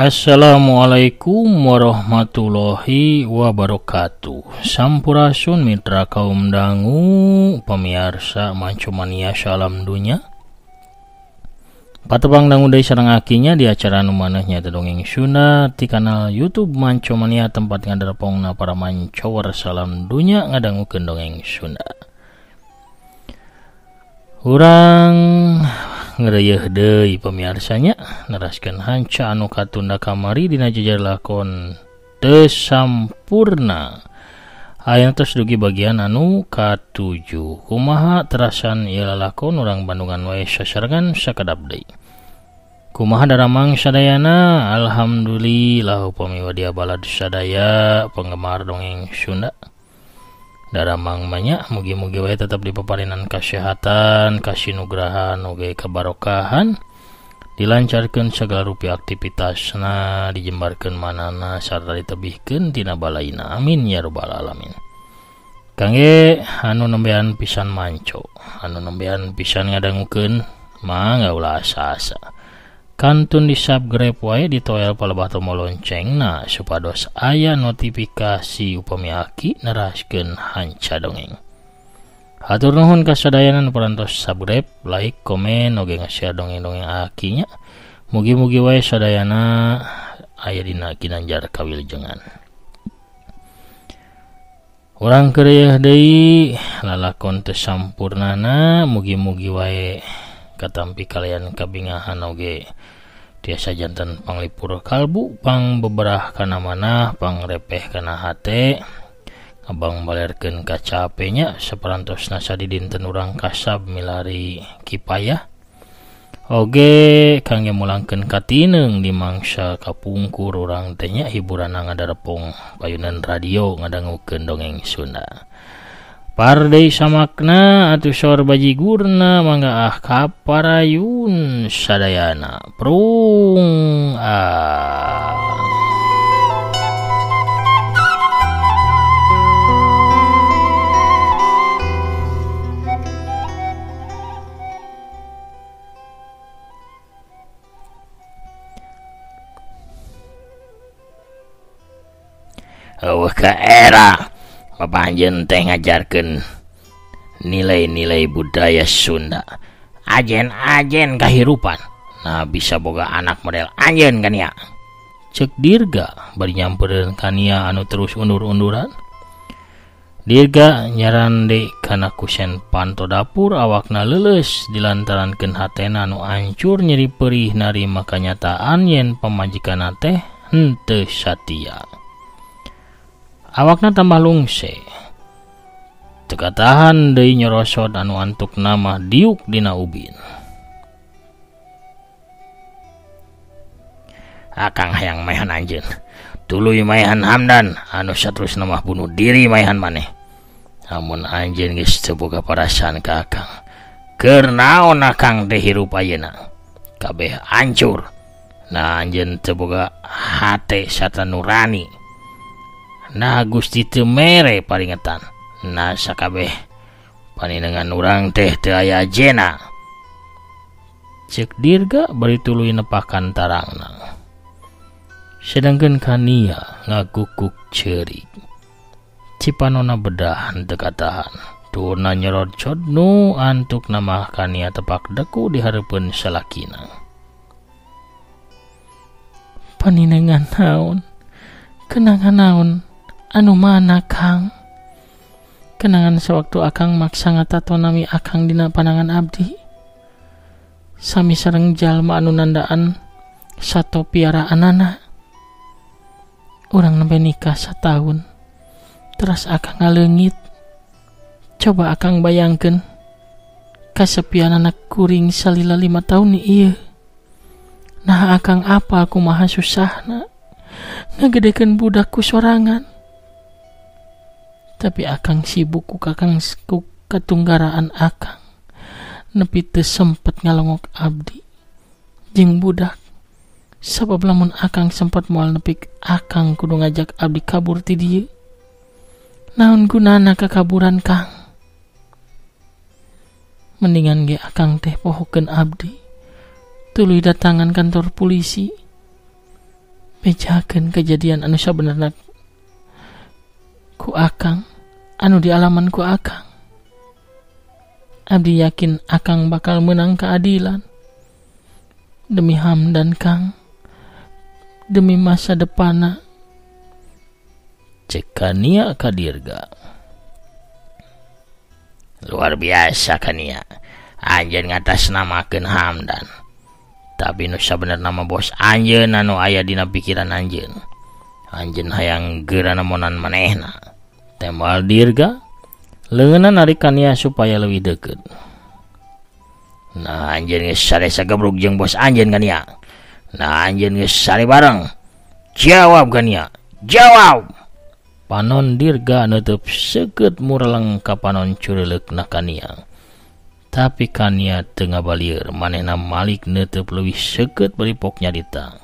Assalamualaikum warahmatullahi wabarakatuh. Sampurasun mitra kaum dangu, pemirsa Mancomania salam dunya. Patepang dangu deui sareng akinya di acara nu manehnya teh dongeng Sunda ti kanal YouTube Mancomania, tempat ngadarpongna para mancower salam dunya ngadangukeun dongeng Sunda. Urang ngeureuh deui pamiarsanya neraskeun hanca anu katunda kamari dina jejer lakon teu sampurna. Aya tos dugi bagian anu ka-7. Kumaha terasan ieu lalakon urang Bandungan wae sasarengan sakadap deui. Kumaha daramang sadayana? Alhamdulillah upami wadia balad sadaya penggemar dongeng Sunda. Daramang banyak, mugi-mugi wae tetap dipaparinan kesehatan, kasinugrahan, oge kabarokahan, dilancarkeun segala rupiah aktivitasna, dijembarkeun manana sarta ditebihkeun tina balaina. Amin ya rabbal alamin. Kangge anu nembean pisan manco, anu nembean pisan ngadangukeun mangga ulah asa-asa. Kantun di subscribe wae di toel palebah tombol loncengna supados aya notifikasi upami aki neraskeun hanca dongeng. Hatur nuhun kasadayana nu parantos subscribe, like, komen, oge nge-share dongeng-dongeng akinya. Mugi-mugi wae sadayana aya dina ginanjar kawiljengan. Urang keureuh deui lalakon teu sampurnana, mugi-mugi wae katampi kalian kabingahan oge tiasa janten panglipur kalbu, pang beberah kana manah, pang repeh kana hate, ngabang balerkeun kacapenya saparantosna sadi dinten urang kasab milari kipayah. Oge kangge mulangkeun katineung di mangsa kapungkur urang teh nya hiburan ngadarepong payunan radio ngadangukeun dongeng Sunda. Pardei samakna atuh sor bajigurna mangga kaparayun sadayana prung ka era papanjeun teh ngajarkeun nilai-nilai budaya Sunda, ajen-ajen kahirupan. Nah bisa boga anak model anjeun kan ya. Cek Dirga bari nyampereun kania anu terus undur-unduran. Dirga nyarande kana kusen panto dapur awakna leuleus dilantarankeun hatena anu hancur nyeri perih narima kanyataan yen pamajikanna teh henteu satia. Awakna tambah lungse, teka tahan deui nyorosot anu antuk nama diuk dina ubin. Akang hayang maehan anjeun, tuluy maehan Hamdan anu saterus nama bunuh diri maehan maneh. Amun anjeun geus teu boga parasaan ka akang, keur naon akang teh hirup ayeuna? Kabeh hancur. Nah anjeun teu boga hate sarta nurani. Nah Gusti teu mere paringetan. Nah sakabeh paninengan urang teh teu aya ajena. Cek Dirga bari tuluy nepakan tarangna. Sedangkeun kania ngagukuk ceurik. Cipanona bedah henteu katahan. Turna nyorot nu antuk nama kania tepak deku di hareupeun salakina. Paninengan naon? Kenangan naon? Anu mana Kang? Kenangan sewaktu akang maksa ngatato nami akang dina panangan abdi. Sami sareng jalma anu nandaan sato piaraanana. Urang nembe nikah satahun. Teras akang ngaleungit. Coba akang bayangkeun kasepian anak kuring salila 5 tahun ieu. Nah akang apal kumaha susahna ngagedekeun budak ku sorangan. Tapi akang sibuk ku katunggaraan akang, nepi teu sempet ngalongok abdi jeung budak. Sabab lamun akang sempet moal nepi akang kudu ngajak abdi kabur ti dieu. Naon gunana kakaburan Kang? Mendingan ge akang teh pohokeun abdi, tuluy datangan kantor polisi. bejakeun kejadian anu sabenerna ku akang, anu dialaman ku akang. Abdi yakin akang bakal menang keadilan. Demi Hamdan Kang, demi masa depana, cek Kania ka Dirga. Luar biasa Kania, anjeun ngatasnamakeun Hamdan. Tapi nu sabenerna mah bos anjeun anu aya dina pikiran anjeun. Anjeun hayang geurana monan manehna. Tembal Dirga leungeunna narik Kania supaya leuwih deukeut. Nah anjeun geus sare sagebrug jeung bos anjeun Kania. Nah anjeun geus sare bareng. Jawab Kania, jawab. Panon Dirga neuteuk seukeut mureleng ka panon cureleukna Kania. Tapi Kania teu ngabalieur, manehna malik neuteuk leuwih seukeut bari pok nyarita.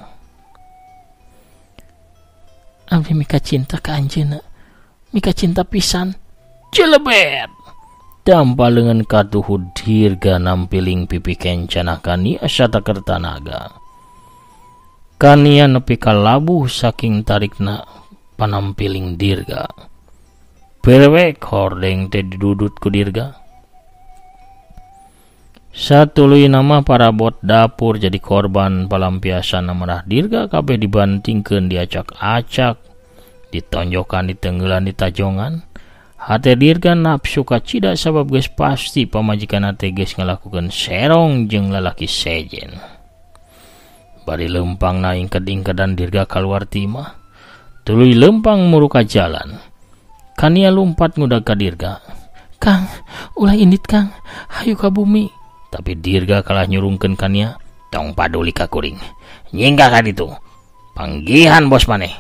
Abdi mika cinta ka anjeunna, mika cinta pisan. Celebet. Dampal leungeun katuhud Dirga nampiling pipi kencana Kania satakeur tanaga. Kania nepi ka labuh saking tarikna panampiling Dirga. Berewek hordeng teh didudut ku Dirga. Satuluy nama parabot dapur jadi korban palampiasan marah Dirga kabeh dibantingkeun diacak-acak, ditonjokan, ditenggelan, ditajongan. Hate Dirga nafsu kacida sabab geus pasti pamajikanna teh geus ngalakukeun serong jeung lalaki sejen. Bari lempangna ingked-ingkedan Dirga kaluar timah. Tuluy lempang muruka jalan. Kania lumpat ngudag ka Dirga. Kang, ulah indit Kang, hayu ka bumi. Tapi Dirga kalah nyurungkeun Kania. Tong paduli ka kuring. Nyingga ka ditu. Panggihan bos maneh.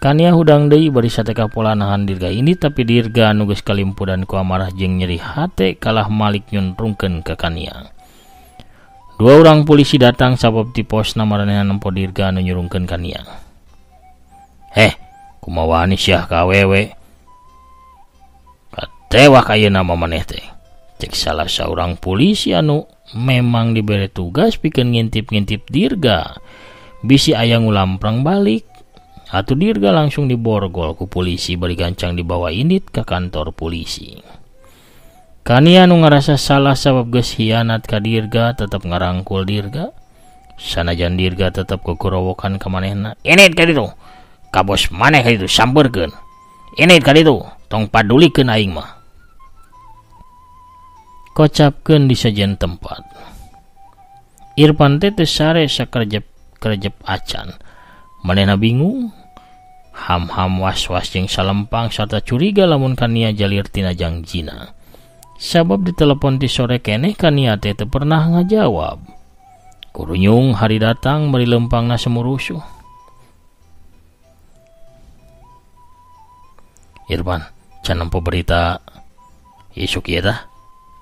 Kania hudang deui bari sateka pola nahan Dirga ini, tapi Dirga anu geus kalimpudan ku amarah jeung nyeri hate kalah malik nyuntrungkeun ka Kania. Dua orang polisi datang sabab di pos namaranehna nempo Dirga anu nyurungkeun Kania. Kumaha ni syah ka awewe? Katewa ka ieu nama maneh teh. Cek salah saurang polisi anu memang dibere tugas pikeun ngintip-ngintip Dirga. Bisi aya ngulamprang balik. Atuh Dirga langsung diborgol ku polisi bari gancang dibawa indit ke kantor polisi. Kania anu ngarasa salah sabab geus hianat ka Dirga tetep ngarangkul Dirga. Sanajan Dirga tetep kekurowokan ka manehna. Indit ka ditu. Ka bos maneh ka ditu sampeurkeun. Indit ka ditu, tong padulikeun aing mah. Kocapkeun di sajen tempat. Irpan teh sare sakerjep acan. Manehna bingung, ham-ham was-was jeung salempang sarta curiga lamun Kania jalir tina jangjina. Sabab ditelepon ti sore keneh Kania teh teu pernah ngajawab. Kurunyung hari datang bari lempangna semurusuh. Irfan, can nempo berita isuk ieu tah.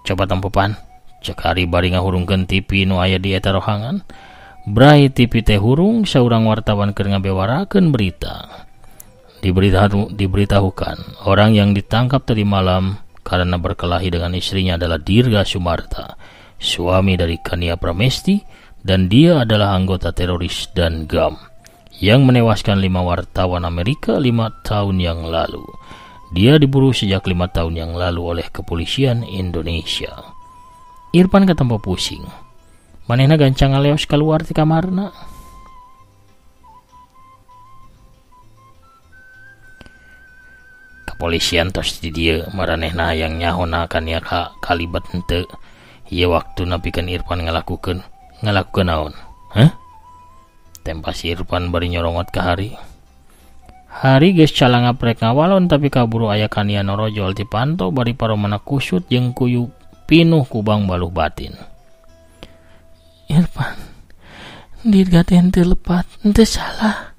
Coba tempupan. Cek hari bari ngahurungkeun TV nu aya di eta rohangan. Brai TV teh hurung saurang wartawan keur ngabewarakeun berita. Diberitahukan orang yang ditangkap tadi malam karena berkelahi dengan istrinya adalah Dirga Sumarta, suami dari Kania Pramesti, dan dia adalah anggota teroris dan GAM yang menewaskan 5 wartawan Amerika 5 tahun yang lalu. Dia diburu sejak 5 tahun yang lalu oleh kepolisian Indonesia. Irfan ketempo pusing. Manehna gancang ngaleos keluar ti kamarna. Kepolisian tos di dieu maranehna hayang nyahona Kania kalibat henteu. Ieu waktuna pikeun Irfan ngalakukeun naon? Tempas Irfan bari nyorongot ka Hari. Hari geus calang aprek ngawalon tapi kaburu aya Kania norojol ti panto bari paromana kusut jeung kuyu pinuh kubang baluh batin. Irfan, Dirga teh henteu lepat, henteu salah.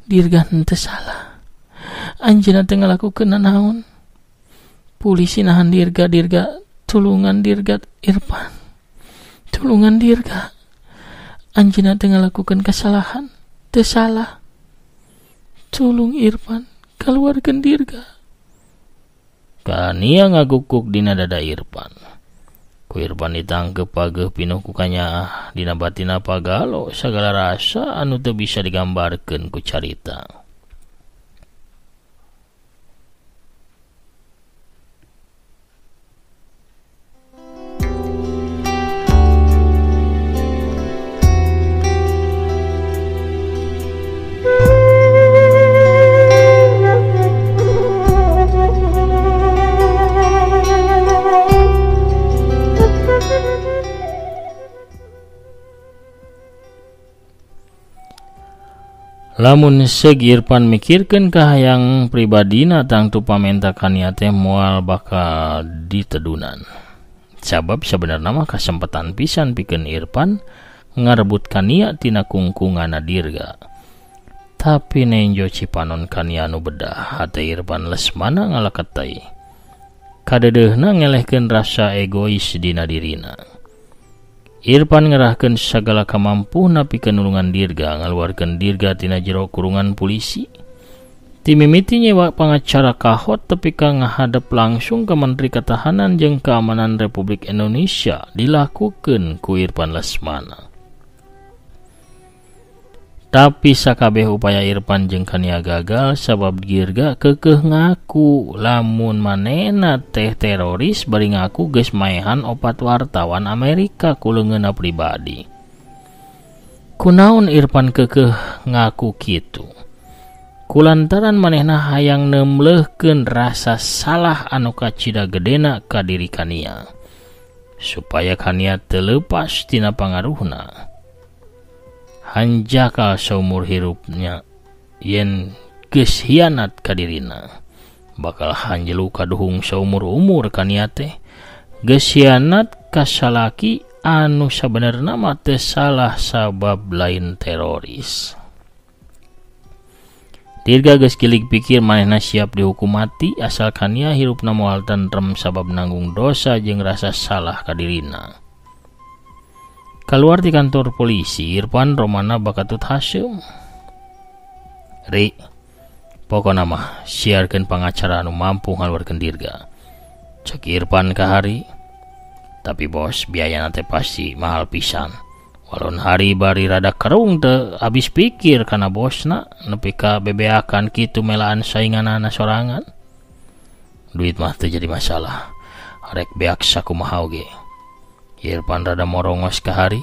Dirga henteu salah. Anjeunna teh ngalakukeun naon? Polisi nahan Dirga, tulungan Dirga Irfan. Tulungan Dirga. Anjeunna teh ngalakukeun kesalahan, teu salah. Tulung Irfan, keluarkeun Dirga. Kania ngagukuk dina dada Irfan. Ku Irpan ditangkep pageuh pinuh ku kanyaah, dina batina pagalo sagala rasa anu teu bisa digambarkeun ku carita. Lamun seug Irpan mikirkeun kahayang pribadina tangtu pamenta kania teh moal bakal ditedunan. Sabab sebenarnya mah kasempatan pisan pikeun Irpan ngarebut kania tina kungkunganna Dirga. Tapi nenjo Cipanon kania anu bedah, hate Irpan Lesmana ngalakat teh. Kadedeuna ngelehkeun rasa egois dina dirina. Irpan ngerahkeun sagala kamampuna pikeun nulungan Dirga, ngaluarkeun Dirga tina jero kurungan polisi. Ti mimiti nyewa pangacara kahot tepi ka ngahadap langsung ka Menteri Ketahanan jeung Keamanan Republik Indonesia dilakukeun ku Irpan Lesmana. Tapi sakabeh upaya Irpan jeung kania gagal sabab Dirga keukeuh ngaku lamun manehna teh teroris bari ngaku geus maehan opat wartawan Amerika ku leungeunna pribadi. Kunaon Irpan keukeuh ngaku kitu? Kulantaran manehna hayang nemleuhkeun rasa salah anu kacida gedena ka diri kania supaya kania teu leupas tina pangaruhna. Hanjakal saumur hirupnya yen geus hianat ka dirina, bakal hanjelu kaduhung saumur umur kania teh geus hianat ka salaki anu sabenerna mah teu salah sabab lain teroris. Dirga geus gilig pikir manehna siap dihukum mati asal kania hirupna moal tentrem sabab nanggung dosa jeung rasa salah ka dirina. Keluar di kantor polisi, Irpan romana bakatut Hasyim. Ri, pokona mah siarkeun pangacara anu mampu ngaluarkeun Dirga. Cek Irpan ka Hari. Tapi bos, biayana teh pasti mahal pisan. Walon Hari bari rada kerung teu habis pikir kana bosna nepi ka bebeakan kitu melaan sainganana sorangan. Duit mah teu jadi masalah. Rek beak sakumaha oge. Irpan rada morongos ka Hari,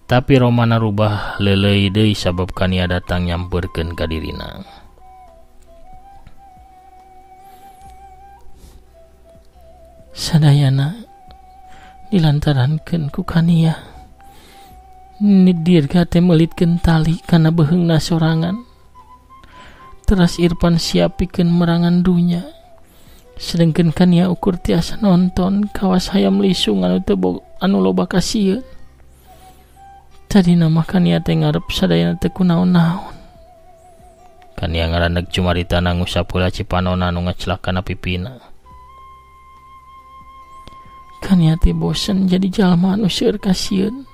tapi romana rubah leuleuy deui sabab kania datang nyampeurkeun ka dirina. Sadayana dilantarankeun ku kania, Dirga teh meulitkeun tali kana beheungna sorangan. Teras Irpan siap pikeun merangan dunya. Sedengkeun kania ukur tiasa nonton kawas hayam lisung anu loba kasieun. Tadina mah kania teh ngarep sadayana teu kunaon-naon. Kania ngaraneg cumarita nang sapeula Cipanon anu ngacelakan pipina. Kania teh bosen jadi jalma anu seueur kasieun.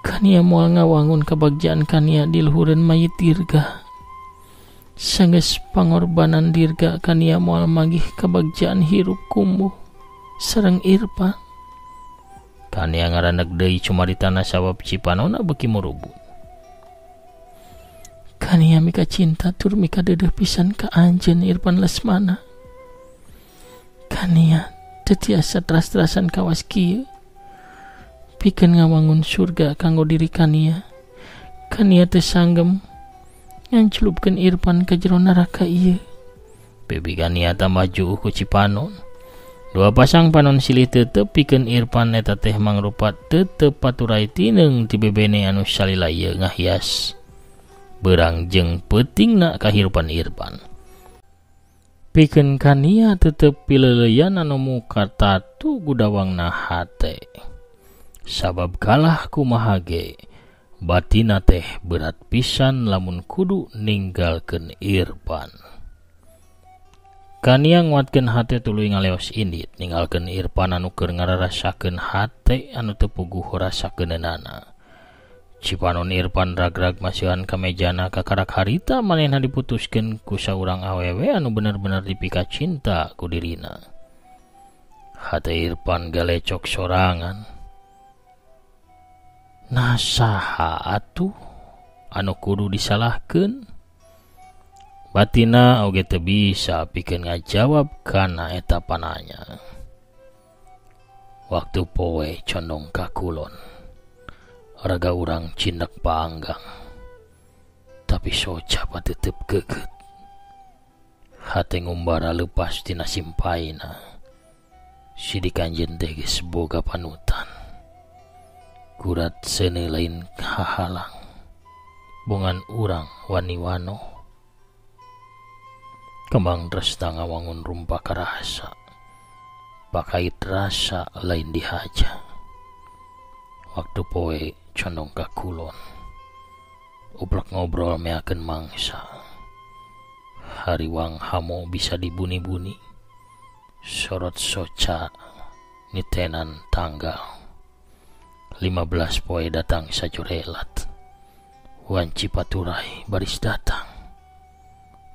Kania moal ngawangun kabagjaan kania di luhureun mayit Dirga. Sanggeus pangorbanan Dirga kania moal magih kabagjaan hirup kumuh sareng Irpan. Kania ngaraneg deui cumaritana sabab Cipanonna beuki murubut. Kania mika cinta tur mika deudeuh pisan ka anjeun Irpan Lesmana. Kania teu tiasa teras-terasan kawas kieu pikeun ngawangun surga kanggo diri kania. Kania teu sanggem ngancelupkeun Irpan ka jero neraka ieu. Bebi kania ta maju ku Cipanon. Dua pasang panon silih teuteup pikeun Irpan eta teh mangrupa teuteup paturai tineung ti bebene anu salila ieu ngahias beurang jeung peutingna kahirupan Irpan. Pikeun kania teuteup pileuleyan anu muka tatu gudawangna hate. Sabab kalah kumaha ge batina teh berat pisan lamun kudu ninggalkeun Irpan. Kania nguatkeun hate tuluy ngaleos indit ninggalkeun Irpan anu keur ngararasakeun hate anu teu puguh rasakeunana. Cipanon Irpan ragrag masihan ka mejana kakarak harita manehna diputuskeun ku saurang awewe anu bener-bener dipika cinta ku dirina. hate Irpan galecok sorangan. Nasaha atuh anu kudu disalahkeun? Batina oge teu bisa pikeun ngajawab kana eta pananya. Waktu poe condong ka kulon, raga urang cindak paanggang, tapi soca tetep kekeut. Hate ngumbara lepas tina simpaina, sidik anjeun teh geus boga panutan. Kurat seuneu lain hahalang, bongan urang wani-wano. Kembang tresna ngawangun rumpa karasa, pakait rasa lain dihaja. Waktu poe condong ka kulon, uplak ngobrol meakeun mangsa. Hariwang hamo bisa dibuni-buni, sorot soca nitenan tanggal 15 poe datang sajurelat. Wanci paturai baris datang,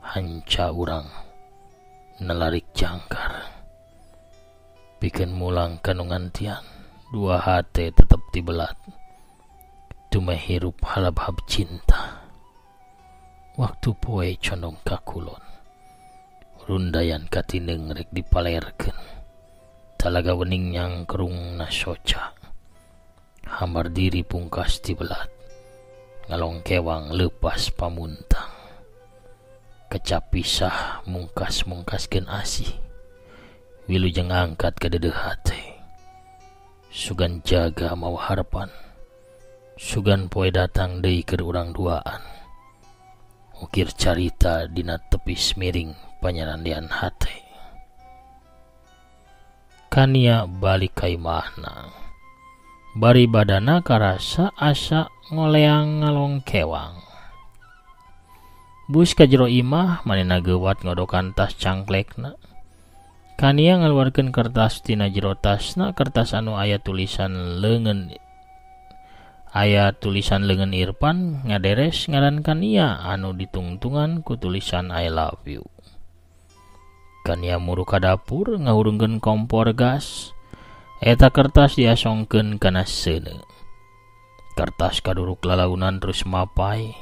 hanca urang nelarik jangkar. Pikeun mulang kanungantian, dua hate tetep tibelat. Tumeh hirup halab-hab cinta. Waktu poe condong ka kulon, rundayan katineng rek dipalerkeun. Talaga wening nyangkrung na soca, hambar diri pungkas tibelat. Ngalongkewang lepas pamuntang. Kecap pisah mungkas-mungkaskeun asih, wilujeng angkat ka dedeuh hate. Sugan jaga mawa harapan, sugan poe datang deui keur urang duaan. Ukir carita dina tepis miring panyarandean hate. Kania balik ka imahna, bari badana karasa asa ngoleang ngalongkewang. Bus ka jero imah manehna geuwat ngodokan tas cangklekna. Kania ngaluarkeun kertas tina jero tasna, kertas anu aya tulisan leungeun Irpan ngaderes ngaran Kania anu ditungtungan ku tulisan I love you. Kania muru ka dapur ngahurungkeun kompor gas. Eta kertas diasongkeun kana seuneu. Kertas kaduruk lalaunan terus mapai.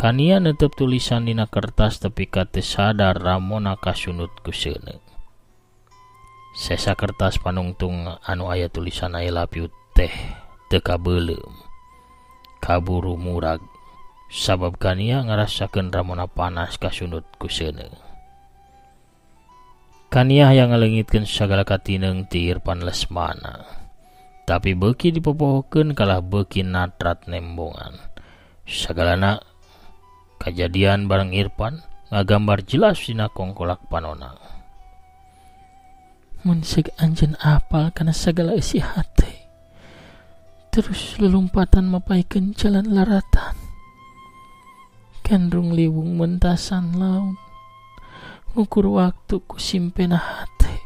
Kania netep tulisan dina kertas tapi kate sadar ramona kasunut ku seuneu. Sesa kertas panungtung anu aya tulisan I love you teh teu kabeuleum. Kaburu murag sabab Kania ngarasakeun ramona panas kasunut ku seuneu. Kania hayang ngaleungitkeun sagala katineng ti Irpan Lesmana, tapi beuki dipopohokeun kalah beuki natrat nembongan. Sagalana kajadian bareng Irpan ngagambar jelas dina kongkolak panona. Mun seg anjeun apal kana sagala isi hate, terus lelumpatan mapaikeun jalan laratan, kandrung liwung mentasan laun, ngukur waktu ku simpena hate.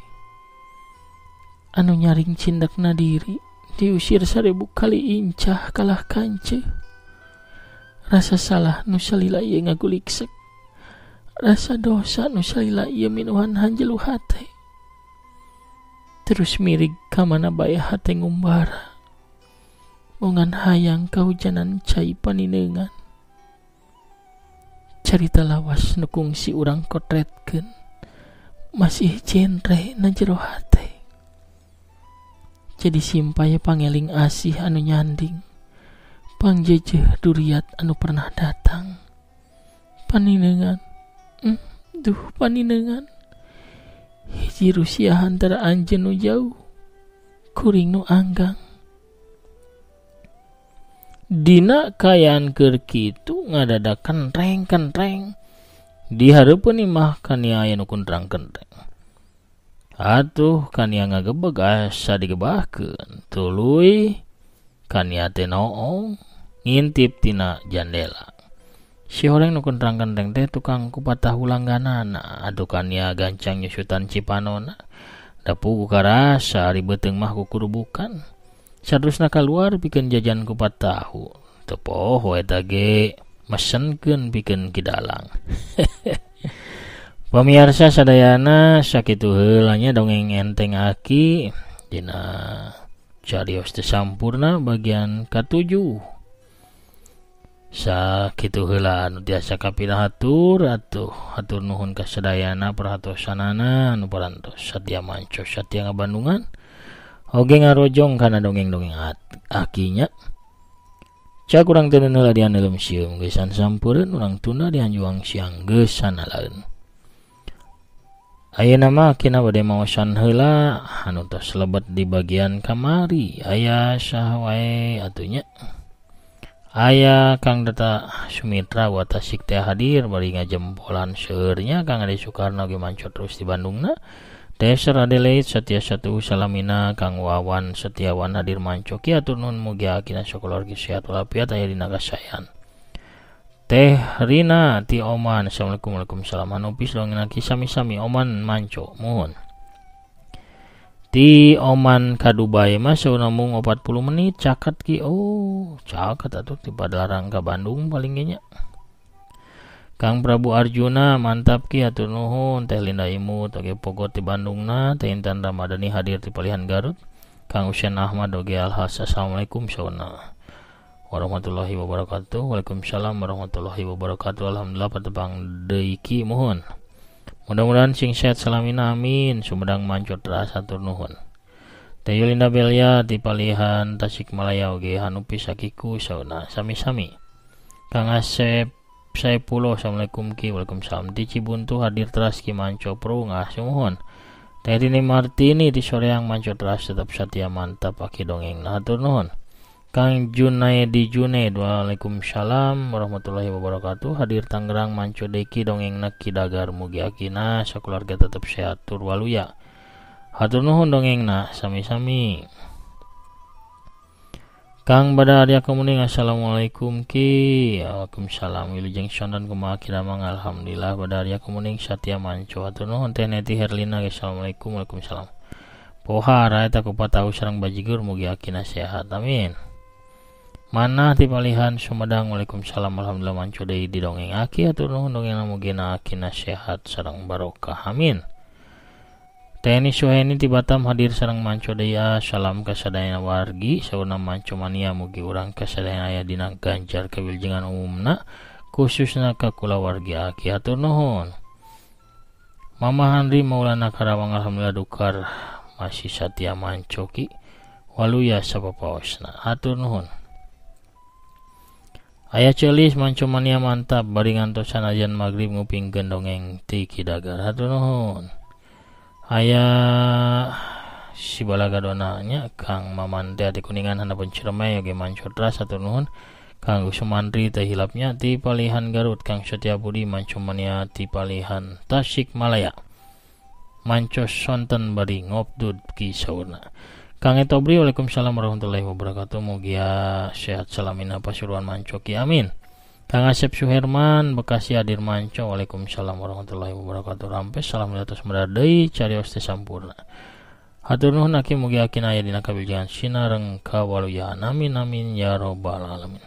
Anu nyaring cindakna diri, diusir 1000 kali incah kalah kanceuh. Rasa salah nu salila ieu ngaguliksek, rasa dosa nu salila ieu minuhan hanjelu hate. Terus mirig ka mana bae hate ngumbara, mongan hayang kahujanan cai paninengan. Carita lawas nu kungsi urang kotretkeun, masih genre na jero hate. Jadi simpaya pangeling asih anu nyanding, pangjejeh duriat anu pernah datang. Paninengan, paninengan, hiji rusia antara anjeun nu jauh, kuring nu anggang. Dina kayaan keur kitu ngadadak kentreng-kentreng di hareupeun imah Kania aya nu kuntrang-kentreng. Atuh Kania ngagebeg asa digebahkeun, tuluy Kania teh noong ngintip tina jandela. Si horeng nu kuntrang-kentreng teh tukang kupat tahu langganana. Atuh Kania gancang nyusutan cipanona, da pugu karasa ari beuteung mah kukurubukan. Sadurusna kaluar pikeun jajan kupat tahu. Teu poho eta ge mesenkeun pikeun kidalang. Pemirsa sadayana sakitu heula nya dongeng enteng aki dina carios teu sampurna bagian ka-7. Sakitu heula anu tiasa kapirahatur atuh hatur nuhun ka sadayana perhatosanana anu parantos satia manco satia ngabandungan oge ngarojong kana dongeng-dongeng akinya. Cak urang teu heula dianeuleum sieum geusan sampeureun urang tunda dianjuang siang geus sanalaeun. Ayeuna mah kina bade maosan heula anu tos lebet di bagian kamari aya saha wae atunya. Aya Kang Data Sumitra wa tasik teh hadir bari ngajempolan seurnya Kang Ade Soekarno ge mancot terus di Bandungna. Deser Adelaide Satya Satu Salamina Kang Wawan Setiawan hadir mancoki atur nuhun mugi akina sakeluarga sehat walafiat aya dina kasayan. Teh Rina ti Oman. Assalamualaikum waalaikumsalam hanupis dongeng aki sami-sami Oman manco mohon. Ti Oman ka Dubai mah sauna mung 40 menit caket ki. Oh caket atuh ti Padalarang ka Bandung paling nya. Kang Prabu Arjuna mantap ki atur nuhun. Teh Linda Imu toge Pogot ti Bandungna. Teh Intan Ramadhani hadir ti Palihan Garut. Kang Husein Ahmad oge Alhas. Assalamualaikum sauna warahmatullahi wabarakatuh. Waalaikumsalam warahmatullahi wabarakatuh. Alhamdulillah patebang deui ki mohon. Mudah-mudahan sing sehat salamina amin. Sumedang mancot ras atur nuhun. Teh Yulinda Belia ti Palihan Tasikmalaya oge hanupis sakiku sauna sami-sami. Kang Asep Saipullah assalamualaikum ki. Waalaikumsalam. Ti Cibuntu hadir teras ki manco pro ngah mohon. Teh Dini Martini di Soreang mancot ras tetap satia mantap aki dongeng nah atur nuhun. Kang Junaidi Junaid waalaikumsalam warahmatullahi wabarakatuh hadir Tangerang manco deki dongeng neki dagar mugi akina sakeluarga tetep sehat tur waluya. Hatur nuhun dongengna sami-sami. Kang Bada Arya Kemuning assalamualaikum ki. Waalaikumsalam wilujeng sondan kumaha kiramang alhamdulillah Bada Arya Kemuning satia manco. Hatur nuhun Teh Neti Herlina assalamualaikum waalaikumsalam. Pohara eta kupatahu sareng bajigur mugi akina sehat amin. Mana ti Palihan Sumedang waalaikumsalam alhamdulillah manco deui di dongeng aki atur nuhun dongengna mugina akina sehat sareng barokah amin. Teni Suheni ti Batam hadir sareng manco deui salam ka sadayana wargi sauna manco mania mugi urang ka sadayana aya dina ganjar kawilujengan umumna khususna ka kulawargi aki atur nuhun. Mama Handri Maulana Karawang alhamdulillah dukar masih satia manco ki waluya sapapaosna atur nuhun. Aya Celis manco mania mantap bari ngantos sanajan magrib ngupingkeun dongeng ti Kidagar hatur nuhun. Aya si Balagadona nya Kang Maman teh ati Kuningan handapun Ciremay oge manco tras hatur nuhun. Kang Sumantri teh hilapnya ti Palihan Garut. Kang Setiabudi manco mania ti Palihan Tasikmalaya manco sonten bari ngobdud ki saurna. Kang Etobri waalaikumsalam warahmatullahi wabarakatuh mugia sehat salamina Pasuruan manco ki amin. Kang Asep Suherman Bekasi hadir manco waalaikumsalam warahmatullahi wabarakatuh. Rampes salam atas meradei carios teh sampurna. Hatur nuhun aki mugia akina aya dina kawilujengan sinareng kawaluyan amin amin ya robbal alamin.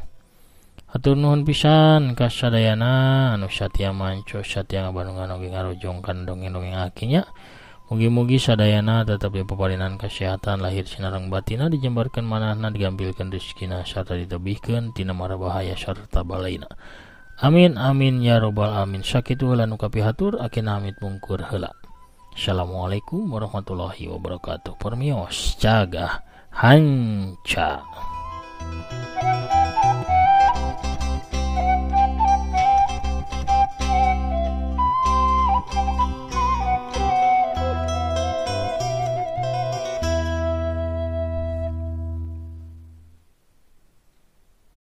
Hatur nuhun pisan ka sadayana anu satia manco satia ngabandungan oge ngarojongkan dongeng-dongeng akinya. Mugi-mugi sadayana tetap dipaparinan kesehatan lahir sinareng batina dijembarkeun manahna digampilkeun rezekina sarta ditebihkeun tina mara bahaya sarta balaina. Amin amin ya robbal alamin. Sakitu heula nu kapihatur akina amit mungkur heula. Assalamualaikum warahmatullahi wabarakatuh. Permios jaga hanca.